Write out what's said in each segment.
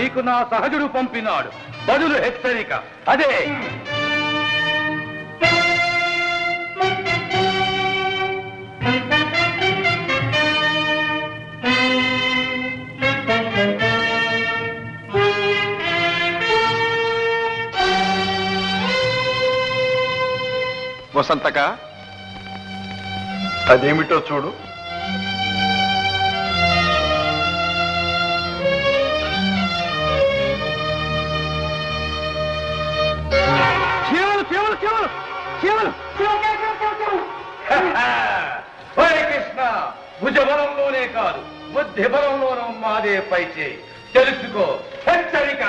నీకు నా సహజుడు పంపినాడు బదులు హెచ్చరిక అదే. వసంతక, అదేమిటో చూడు. కృష్ణ, భుజబలంలోనే కాదు బుద్ధి బలంలోనూ మాదే పైచేయి. తెలుసుకో, హెచ్చరిక.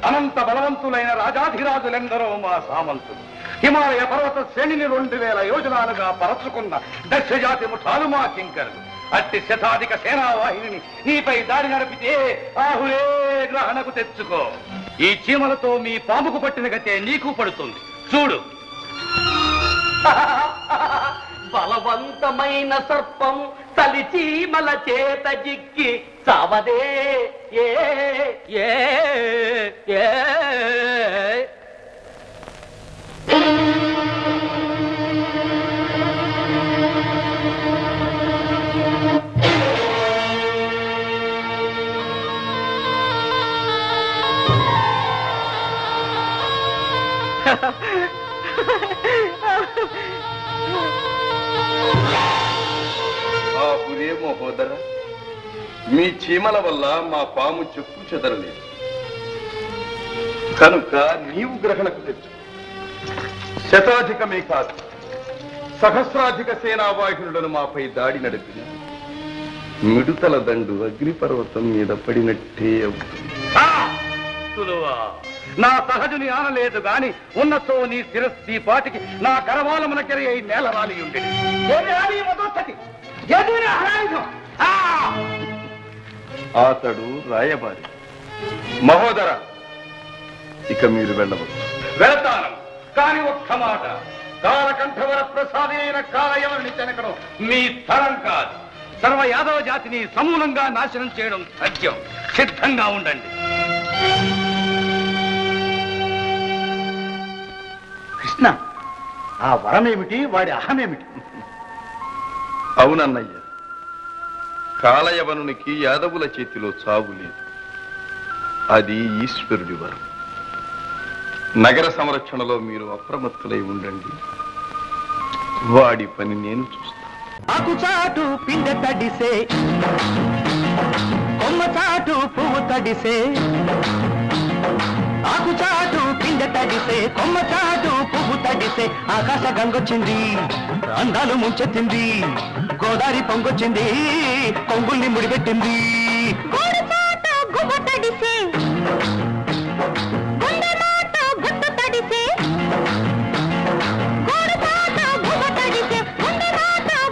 అనంత బలవంతులైన రాజాధిరాజులెందరో మా సామంతులు. హిమాలయ పర్వత శ్రేణిని 2000 యోజనాలుగా పరచుకున్న దక్షజాతి ముఠాలు మా కింకరులు. అట్టి శతాధిక సేనావాహిని నీపై దాడి నడిపితే ఆహురే గ్రహణకు తెచ్చుకో. ఈ చీమలతో మీ పాముకు పట్టిన గతే నీకు పడుతుంది. చూడు. బలవంతమైన సర్పం తలిచీమల చేత జిక్కి చావదే. ఏ ఏ ఏ మహోదర, మీ చీమల వల్ల మా పాము చెప్పు చెదరలేదు కనుక నీవు గ్రహణకు తెచ్చు. శతాధికమే కాదు, సహస్రాధిక సేనావాహినులను మాపై దాడి నడిపిన మిడుతల దండు అగ్నిపర్వతం మీద పడినట్టే అవుతుంది. నా సహజుని ఆనలేదు గాని ఉన్నతో నీ శిరస్సు పాటికి నా కరవాలమునకెరి అయి నేల రాలి ఉండేది. అతడు రాయబారి. మహోదర, ఇక మీరు వెళ్ళవచ్చు. వెళతాను, కాని ఒక్క మాట. కాలకంఠవర ప్రసాది అయిన కాలయవని చెనకడం మీ తరం కాదు. సర్వ యాదవ జాతిని సమూలంగా నాశనం చేయడం సత్యం. సిద్ధంగా ఉండండి. కృష్ణ, ఆ వరమేమిటి, వాడి అహమేమిటి? అవునన్నయ్య, కాలయవనునికి యాదవుల చేతిలో చావు లేదు. అది ఈశ్వరుడి వరం. నగర సంరక్షణలో మీరు అప్రమత్తులై ఉండండి. వాడి పని నేను చూస్తాను. ఆకుచాటు పిండ తడిసే, కొమ్మ చాటు పువ్వు తడిసే. ఆకుచాటు పిండ తడిసే, కొమ్మ చాటు పువ్వు తడిసే. ఆకాశ గంగొచ్చింది, అందాలు ముంచెత్తింది. గోదావరి పొంగొచ్చింది, కొంగుల్ని ముడిపెట్టింది. గోడ చాటు గువ్వ తడిసే,